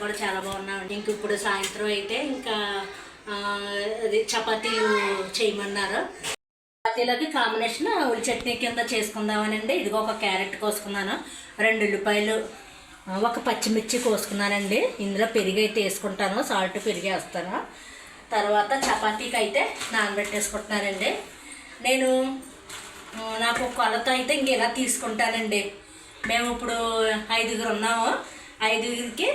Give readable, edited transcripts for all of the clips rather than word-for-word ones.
కూడా చాలా బాగున్నామండి. ఇంక ఇప్పుడు సాయంత్రం అయితే ఇంకా అది చపాతీలు చేయమన్నారు. చపాతీలకి కాంబినేషన్ ఉల్లి చట్నీ కింద చేసుకుందామనండి. ఇదిగో ఒక క్యారెట్ కోసుకున్నాను, 2 ఉల్లిపాయలు, ఒక పచ్చిమిర్చి కోసుకున్నానండి. ఇందులో పెరుగు అయితే వేసుకుంటాను, సాల్ట్ పెరిగి వేస్తాను. తర్వాత చపాతీకి అయితే నానబెట్టేసుకుంటున్నానండి. నాకు కొలత అయితే ఇంక ఇలా తీసుకుంటానండి. మేము ఇప్పుడు 5గురు ఉన్నాము, 5గురికి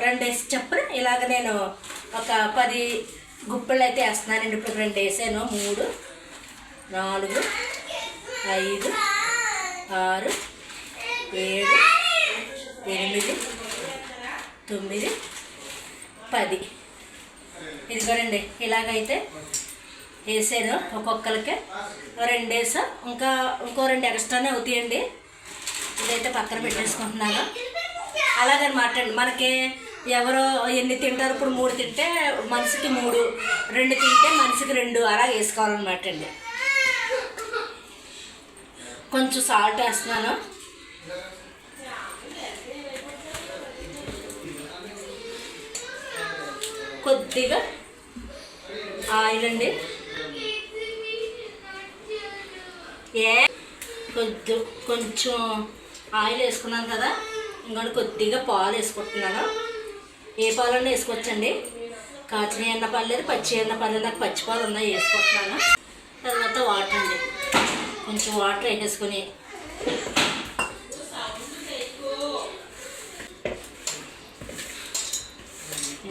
2 వేసి చప్పున ఇలాగ నేను ఒక 10 గుప్పెళ్ళు అయితే వేస్తున్నానండి. ఇప్పుడు 2 వేసాను, 3, 4, 5, 6, 7, 8, 9, 10. ఇదిగోనండి ఇలాగైతే వేసాను. ఒక్కొక్కరికి 2 వేసా, ఇంకో 2 ఎక్స్ట్రానే అవుతాయండి. ఇదైతే పక్కన పెట్టేసుకుంటున్నాను. అలాగనమాట అండి. మనకి ఎవరో ఎన్ని తింటారు, ఇప్పుడు 3 తింటే మనిషికి 3, 2 తింటే మనిషికి 2 అలా వేసుకోవాలన్నమాట అండి. కొంచెం సాల్ట్ వేస్తున్నాను. కొద్దిగా ఆయిల్ అండి, కొంచెం ఆయిల్ వేసుకున్నాను కదా, ఇంకొంచెం కొద్దిగా పాలు వేసుకుంటున్నాను. ఏ పాలన్నా వేసుకోవచ్చండి, కాచిన ఎన్న పర్లేదు, పచ్చి ఎన్న పర్లేదు. నాకు పచ్చి పాలు ఉన్నాయి, వేసుకుంటున్నాను. తర్వాత వాటర్ అండి, కొంచెం వాటర్ వేసేసుకొని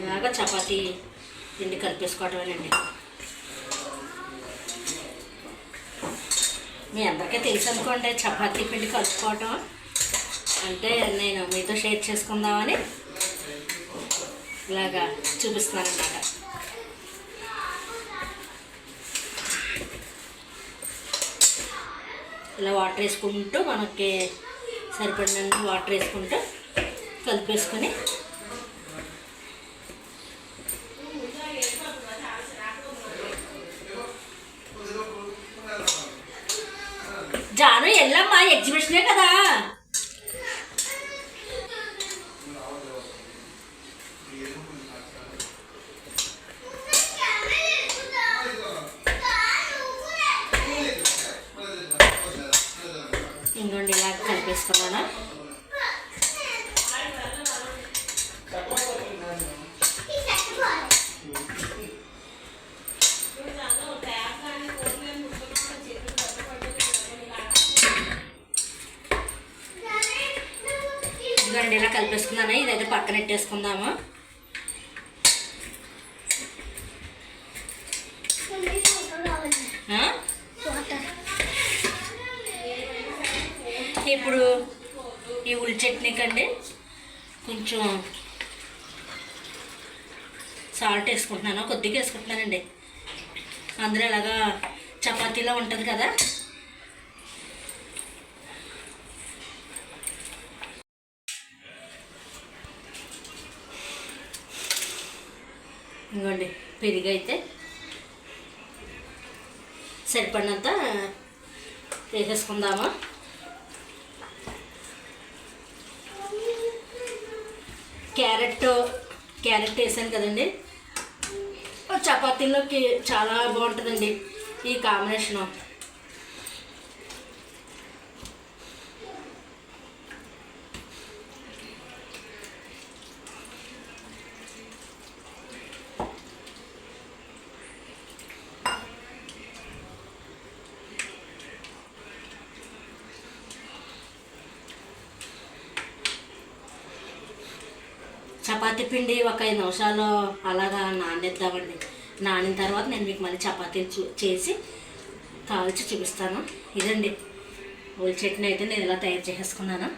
ఇలాగా చపాతీ పిండి కలిపేసుకోవటమేనండి. మీ అందరికీ తెలుసు అనుకోండి చపాతీ పిండి కలుపుకోవటం అంటే. నేను మీతో షేర్ చేసుకుందామని ఇలాగా చూపిస్తున్నాను అన్నమాట. ఇలా వాటర్ వేసుకుంటూ మనకి సరిపడినంత వాటర్ వేసుకుంటూ కలిపేసుకొని జాను ఎల్లమ్మా ఎగ్జిబిషనే కదా. ఇంకోండి ఇలా కలిపేసుకున్నాను. ఇదిగోండి ఇలా కలిపేసుకున్నాను. ఇదైతే పక్కన పెట్టేసుకుందాము. ఇప్పుడు ఈ ఉల్లి చట్నీకి అండి కొంచెం సాల్ట్ వేసుకుంటున్నాను, కొద్దిగా వేసుకుంటున్నానండి. అందులో ఇలాగా చపాతీలో ఉంటుంది కదా, ఇంకోండి పెరుగు అయితే సరిపడినంత వేసేసుకుందాము. క్యారెట్ వేసాను కదండి, చపాతీలోకి చాలా బాగుంటుందండి ఈ కాంబినేషను. చపాతీ పిండి ఒక 5 నిమిషాలు అలాగా నానేద్దామండి. నానిన తర్వాత నేను మీకు మళ్ళీ చపాతీలు చేసి కాల్చి చూపిస్తాను. ఇదండి ఉల్లి చట్నీ అయితే నేను ఇలా తయారు చేసేసుకున్నాను.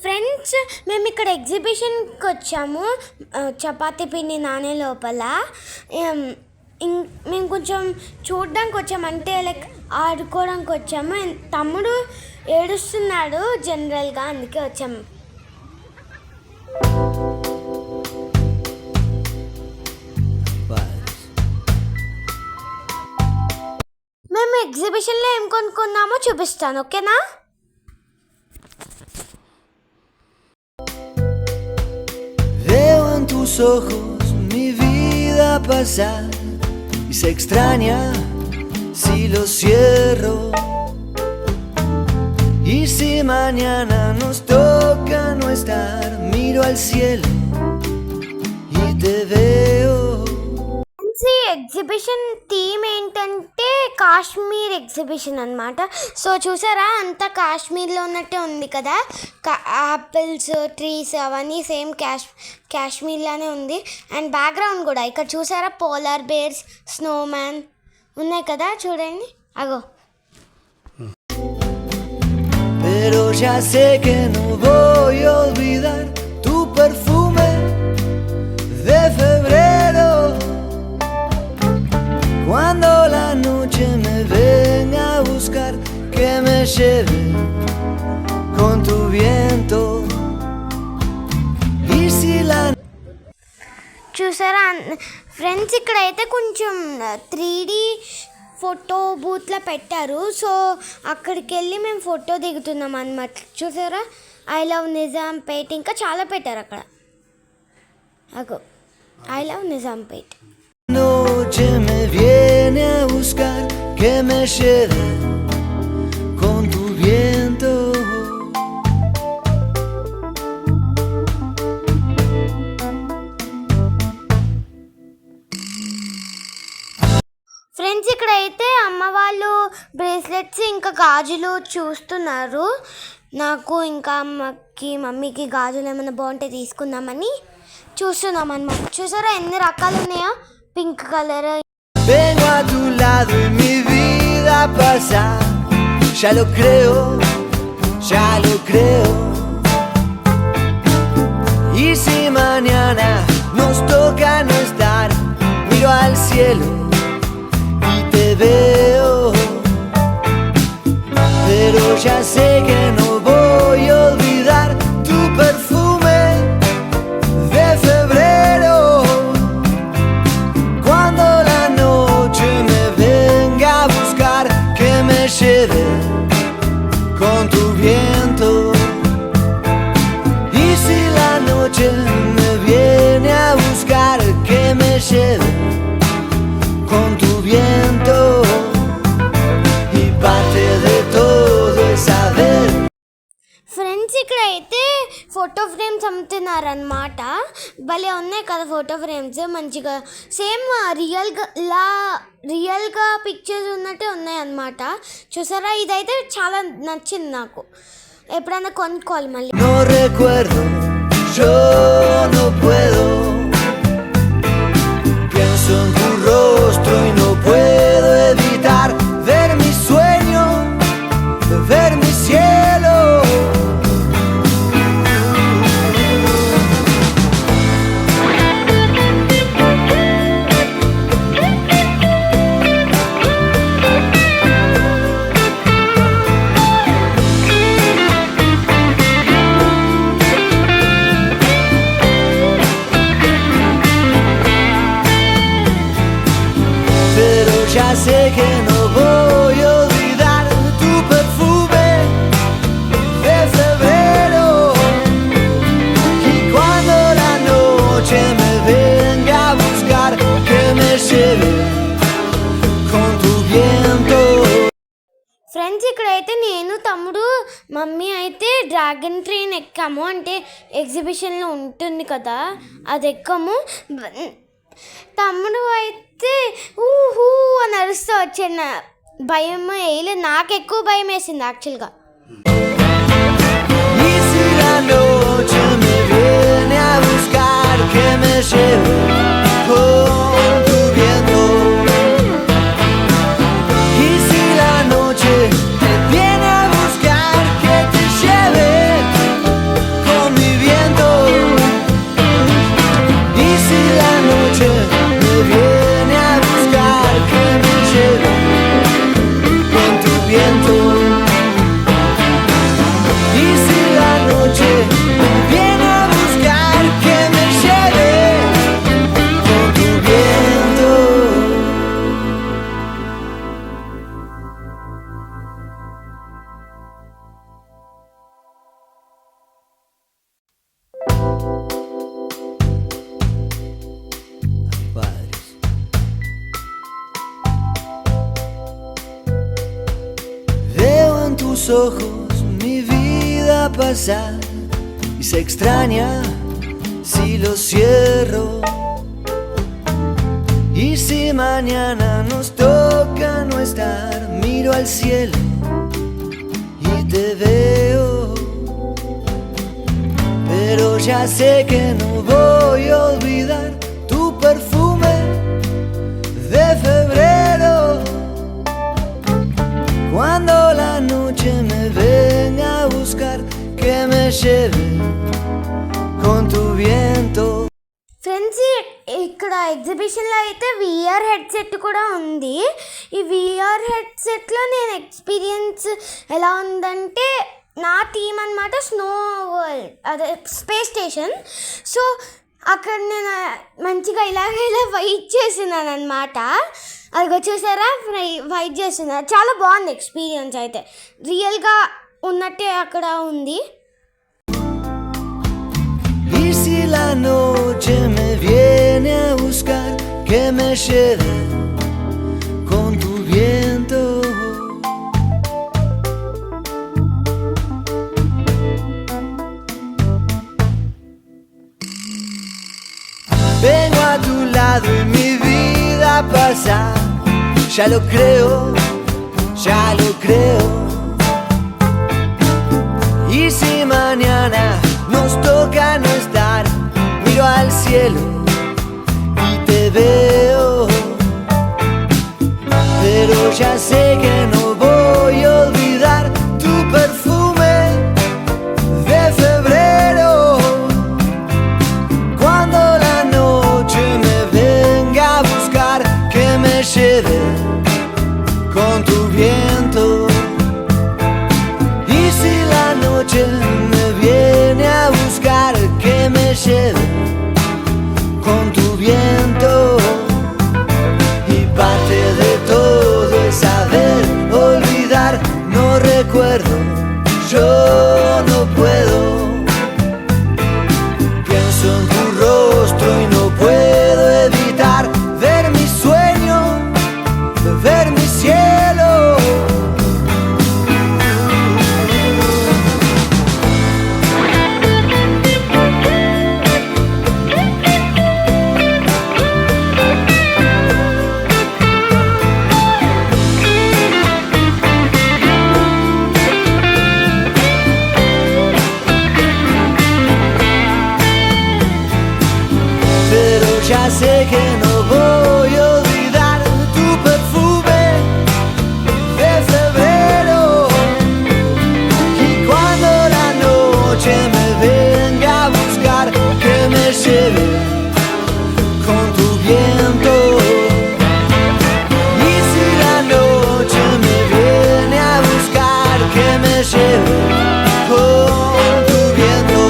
ఫ్రెండ్స్, మేము ఇక్కడ ఎగ్జిబిషన్కి వచ్చాము. చపాతీ పిండి నానే లోపల మేము కొంచెం చూడడానికి వచ్చాము, అంటే లైక్ ఆడుకోవడానికి వచ్చాము. తమ్ముడు ఏడుస్తున్నాడు జనరల్గా, అందుకే వచ్చాము. మేము ఎగ్జిబిషన్లో ఏం కొనుక్కున్నామో చూపిస్తాను, ఓకేనా? Veo en tus ojos mi vida pasar y se extraña si lo cierro. Y si mañana nos toca no estar, miro al cielo y te veo. ఈ ఎగ్జిబిషన్ థీమ్ ఏంటంటే కాశ్మీర్ ఎగ్జిబిషన్ అన్నమాట. సో చూసారా అంతా కాశ్మీర్లో ఉన్నట్టే ఉంది కదా, యాపిల్స్ ట్రీస్ అవన్నీ సేమ్ కాశ్మీర్లానే ఉంది. అండ్ బ్యాక్గ్రౌండ్ కూడా ఇక్కడ చూసారా పోలార్ బేర్స్, స్నోమ్యాన్ ఉన్నాయి కదా, చూడండి అగో. Pero ya sé que no voy a olvidar tu perfume de febrero. Cuando la noche me venga a buscar, que me lleve con tu viento. Y si la చూసారా friends ఇక్కడైతే కొంచెం 3D photo బూత్లో పెట్టారు. So అక్కడికి వెళ్ళి మేము photo దిగుతున్నాం అన్నమాట. చూసారా ఐ లవ్ నిజాంపేట్ ఇంకా చాలా పెట్టారు అక్కడ. అగో I love Nizampet. noche me viene a buscar, que me lleve con tu viento. Friends ఇక్కడైతే అమ్మ వాళ్ళు బ్రేస్లెట్స్ ఇంకా గాజులు చూస్తున్నారు. నాకు ఇంకా మమ్మీకి గాజులు ఏమైనా బాగుంటే తీసుకుందామని చూస్తున్నాం అన్నమాట. చూసారా ఎన్ని రకాలు ఉన్నాయో, pink colour. Vengo a tu lado y mi vida pasa, ya lo creo, ya lo creo. Y si mañana nos toca no estar, miro al cielo y te veo. Pero ya sé que no voy a olvidar tu perfume de febrero. Cuando la noche me venga a buscar, que me lleve con tu viento. Y si la noche me viene a buscar, que me lleve con tu viento. Y parte de todo es saber. Friends ఇక్కడైతే photo frames అమ్ముతున్నారనమాట. భలే ఉన్నాయి కదా photo frames, మంచిగా same రియల్గా pictures ఉన్నట్టే ఉన్నాయి అన్నమాట. చూసారా ఇదైతే చాలా నచ్చింది నాకు, ఎప్పుడైనా కొనుక్కోవాలి మళ్ళీ. No recuerdo, yo no puedo. Pienso en tu rostro y no puedo evitar ver mi sueño, ver mi cielo. Pero ya sé que no voy a olvidar tu perfume de febrero. Y cuando la noche me venga a buscar, que me lleve con tu viento. Friends ఇక్కడైతే నేను తమ్ముడు mummy అయితే dragon train ఎక్కాము, అంటే ఎగ్జిబిషన్లో ఉంటుంది కదా అది ఎక్కాము. తమ్ముడు అయితే ఊహూ అని అరుస్తూ వచ్చాను, భయం వేయలేదు, నాకు ఎక్కువ భయం వేసింది యాక్చువల్గా. Y si la noche me viene a buscar, que me lleve con tu viento. Y si la noche te viene a buscar, que te lleve con mi viento. Y si la noche me viene a buscar, que me lleve con tu viento. Y si la noche viene a buscar, que me lleve con tu viento. tus ojos mi vida pasar y se extraña si los cierro. Y si mañana nos toca no estar, miro al cielo y te veo. Pero ya sé que no voy a olvidar tu perfume de febrero. Cuando la noche me venga a buscar, que me lleve con tu viento. Friends ఇక్కడ ఎగ్జిబిషన్లో అయితే VR headset కూడా ఉంది. ఈ VR హెడ్సెట్లో నేను experience ఎలా ఉందంటే, నా థీమ్ అనమాట స్నో వరల్డ్, అదే స్పేస్ స్టేషన్. సో అక్కడ నేను మంచిగా ఇలా వెయిట్ చేస్తున్నాను అనమాట. అది చూసారా, వెయిట్ చేస్తున్నారు. చాలా బాగుంది ఎక్స్పీరియన్స్ అయితే, రియల్గా ఉన్నట్టే అక్కడ ఉంది. Y si la noche me viene a buscar, que me lleve con tu viento. Vengo a tu lado y mi vida pasa, ya lo creo, ya lo creo. Y si mañana nos toca no estar, miro al cielo y te veo. Pero ya sé que no voy a olvidar tu perfume de febrero. Cuando la noche me venga a buscar, que me lleve con tu viento. Y si la noche me viene a buscar, que me lleve con tu viento. Y parte de todo es saber olvidar, no recuerdo, yo no puedo. Pienso en tu rostro y no puedo evitar ver mi sueño, ver mi cielo. Pero ya sé que no voy a olvidar tu perfume de febrero. Y cuando la noche me venga a buscar, que me lleve con tu viento. Y si la noche me viene a buscar, que me lleve con tu viento.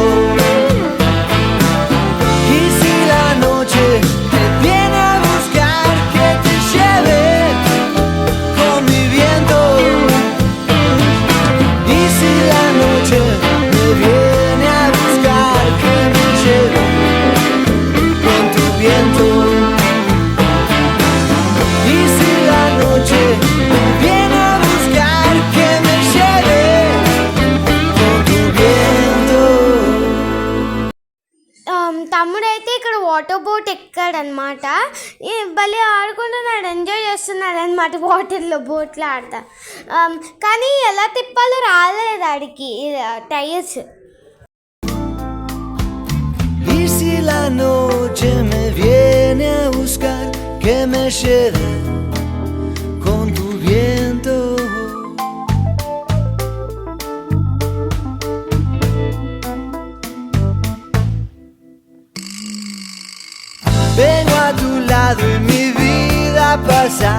Y si la noche te viene a buscar, que te lleve con mi viento. Y si la noche me viene a buscar, que me lleve con tu viento. Y si la noche me viene a buscar, que me lleve con tu viento. తమ్ముడైతే ఇక్కడ water boat ఎక్కాడనమాట. భలే ఆడుకుంటున్నాడు, enjoy చేస్తున్నాడు అనమాట వాటర్లో, బోట్లో ఆడతా. కానీ ఎలా తిప్పాలో రాలేదు ఆడికి tyres. Y si la noche me viene a buscar, que me lleve con tu viento. Vengo a tu lado y mi vida pasa,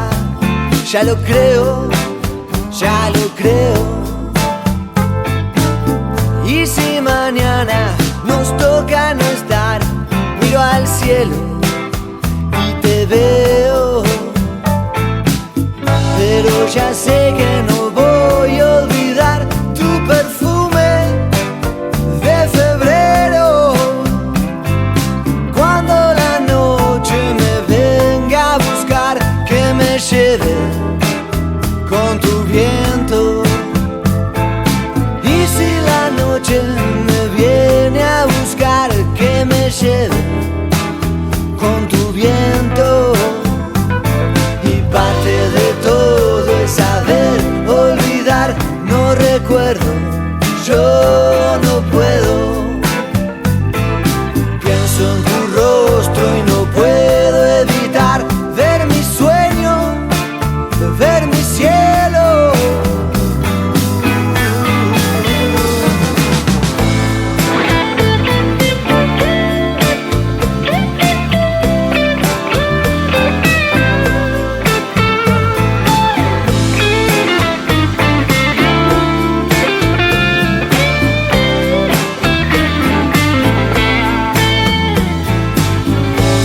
ya lo creo, ya lo creo. Y si mañana nos toca no estar, miro al cielo y te veo. Pero ya sé que no voy a olvidar tu perfume de febrero. Cuando la noche me venga a buscar, que me lleve con tu viento. yo no puedo. Pienso en tu rostro y no puedo evitar ver mi sueño, ver mi cielo.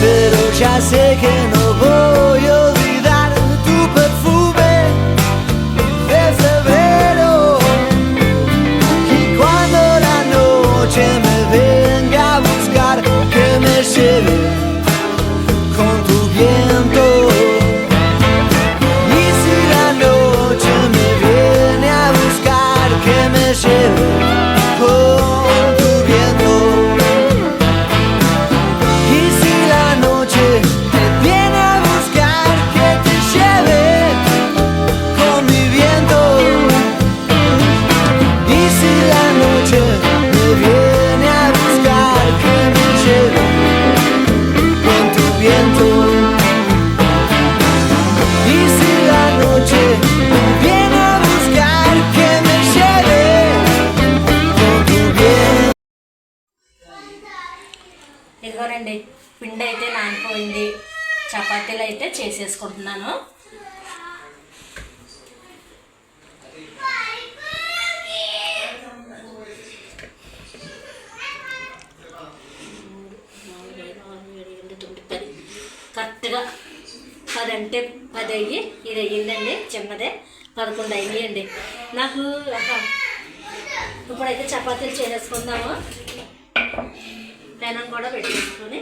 Pero ya sé que no voy a olvidar tu perfume de febrero. Y cuando la noche me venga a buscar, que me lleve con tu viento. Y si la noche me viene a buscar, que me lleve con tu viento. Y si la noche te viene a buscar, que te lleve con mi viento. Y si la noche me viene a buscar, que me lleve con tu viento. Y si la noche me viene a buscar, que me lleve con tu viento. ఇదిగోనండి, పిండి అయితే నానిపోయింది. చపాతీలు అయితే చేసేసుకుంటున్నాను. కరెక్ట్గా 10 అంటే 10 అయ్యి ఇది అయ్యిందండి. చిన్నదే 11 అయ్యండి నాకు. ఇప్పుడైతే చపాతీలు చేసేసుకుందాము. పెనం కూడా పెట్టేసుకొని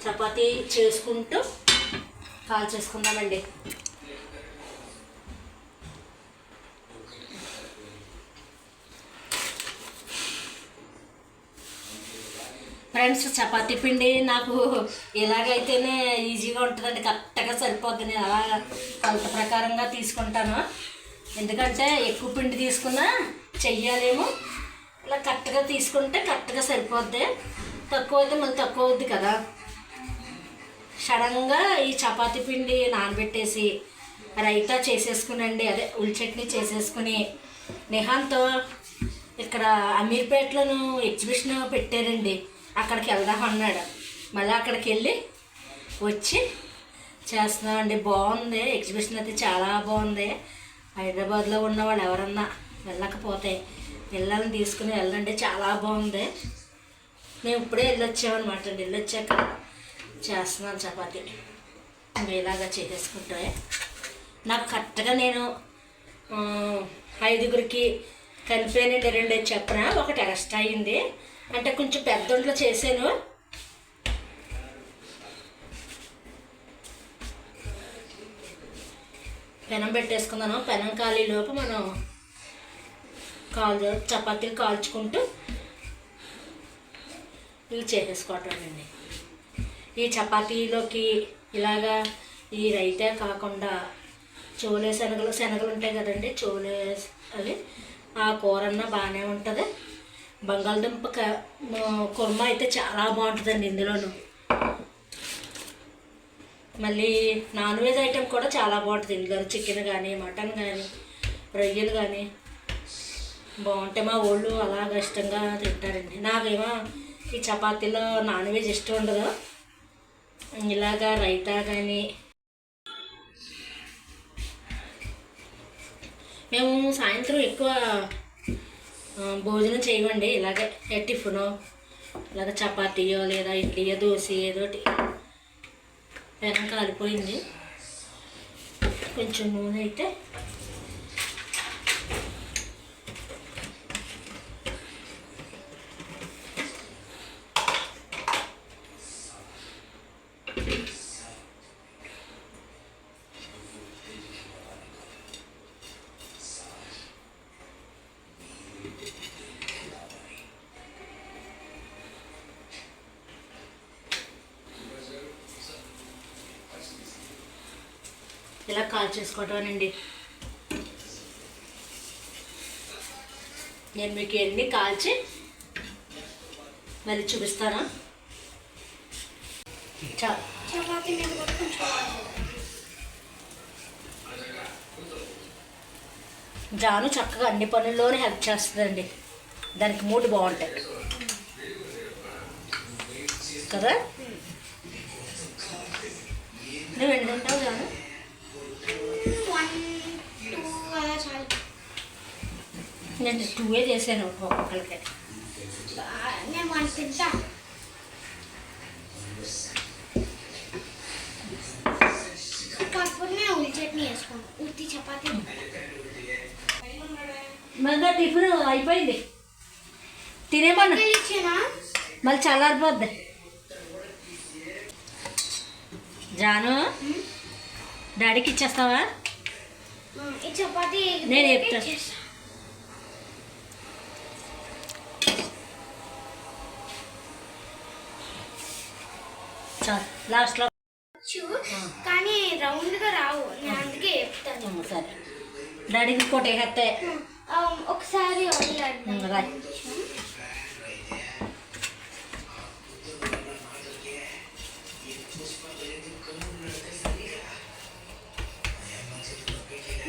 చపాతీ చేసుకుంటూ కాల్ చేసుకుందామండి. ఫ్రెండ్స్, చపాతీ పిండి నాకు ఇలాగైతేనే ఈజీగా ఉంటుందండి. కరెక్ట్గా సరిపోద్ది. నేను అలా కొలత ప్రకారంగా తీసుకుంటాను. ఎందుకంటే ఎక్కువ పిండి తీసుకున్నా చెయ్యాలేమో. ఇలా కరెక్ట్గా తీసుకుంటే కరెక్ట్గా సరిపోద్ది. తక్కువ అయితే మళ్ళీ తక్కువ అవుద్ది కదా. సడన్గా ఈ చపాతీ పిండి నానబెట్టేసి రైతా చేసేసుకునండి. అదే ఉల్లి చట్నీ చేసేసుకుని నిహాన్తో ఇక్కడ అమీర్పేటలోను ఎగ్జిబిషన్ పెట్టారండి. అక్కడికి వెళ్దాం అన్నాడు. మళ్ళీ అక్కడికి వెళ్ళి వచ్చి చేస్తున్నామండి. బాగుంది ఎగ్జిబిషన్ అయితే, చాలా బాగుంది. హైదరాబాద్లో ఉన్న వాళ్ళు ఎవరన్నా వెళ్ళకపోతే పిల్లల్ని తీసుకుని వెళ్ళండి, చాలా బాగుంది. మేము ఇప్పుడే వెళ్ళొచ్చామన్నమాట అండి. వెళ్ళొచ్చాక చేస్తున్నాను చపాతీ. ఇలాగా చేసేసుకుంటే నాకు కరెక్ట్గా నేను 5గురికి కలిపానండి. 2 చెప్పిన, 1 ఎక్స్ట్రా అయింది. అంటే కొంచెం పెద్ద ఒంట్లో చేశాను. పెనం పెట్టేసుకున్నాను. పెనం కాలేలోపు మనం చపాతీలు కాల్చుకుంటూ ఇవి చేసేసుకోవటం అండి. ఈ చపాతీలోకి ఇలాగా ఈ రైతే కాకుండా చోలే శనగలు ఉంటాయి కదండి, చోలే అవి ఆ కూరన్నా బాగానే ఉంటుంది. బంగాళదుంప కుర్మా అయితే చాలా బాగుంటుందండి ఇందులోను. మళ్ళీ నాన్ వెజ్ ఐటెం కూడా చాలా బాగుంటుంది ఇందులో. చికెన్ కానీ, మటన్ కానీ, రొయ్యలు కానీ బాగుంటాయి. మా వాళ్ళు అలాగ ఇష్టంగా తింటారండి. నాకేమో ఈ చపాతీలో నాన్ వెజ్ ఇష్టం ఉండదు. ఇలాగా రైతా కానీ. మేము సాయంత్రం ఎక్కువ భోజనం చేయమండి. ఇలాగే టిఫినో, ఇలాగ చపాతీయో లేదా ఇడ్లీయో, దోశ ఏదోటి. పెనం కాలిపోయింది. కొంచెం నూనె అయితే ఇలా కాల్ చేసుకోవటమేనండి. నేను మీకు ఎన్ని కాల్చి మళ్ళీ చూపిస్తాను. చపాతీ మీద కూడా కొంచెం జాను చక్కగా అన్ని పనుల్లోనే హెల్ప్ చేస్తుందండి. దానికి మూడ్ బాగుంటాయి కదా. నువ్వు ఎన్ని తింటావు జాను? 1, 2 అలా చాలు. నేను 2 చేశాను ఒక్కొక్కరికి. నేను 1 తింటా. కాకపోతే నేను ఉల్లి చట్నీ వేసుకోను, ఉత్తి చపాతీ. మళ్ళీ టిఫిన్ అయిపోయింది, తినేమన్నా ఇచ్చేనా? మళ్ళీ చల్లారిపోద్ది. జాను డాడీకి ఇచ్చేస్తావా? ఈ చపాతీ నేను చెప్తాను. చాలు లాస్ట్లో. కానీ రౌండ్గా రావు, నేను అందుకే చెప్తాను. సరే డాడీకి ఇంకోటి వేస్తే ఒకసారి రాయ్.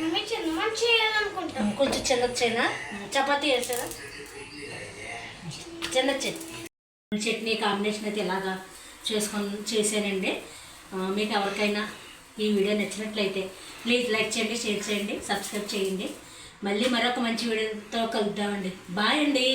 మమ్మీ చిన్నమ్మ చేయాలనుకుంటాం. కొంచెం చిన్నచ్చేనా చపాతీ వేసారా? చిన్నచ్చి చట్నీ కాంబినేషన్ అయితే ఇలాగా చేశానండి. మీకు ఎవరికైనా ఈ వీడియో నచ్చినట్లయితే ప్లీజ్ లైక్ చేయండి, షేర్ చేయండి, సబ్స్క్రైబ్ చేయండి. మళ్ళీ మరొక మంచి వీడియోతో కలుద్దామండి. బాయ్ అండి.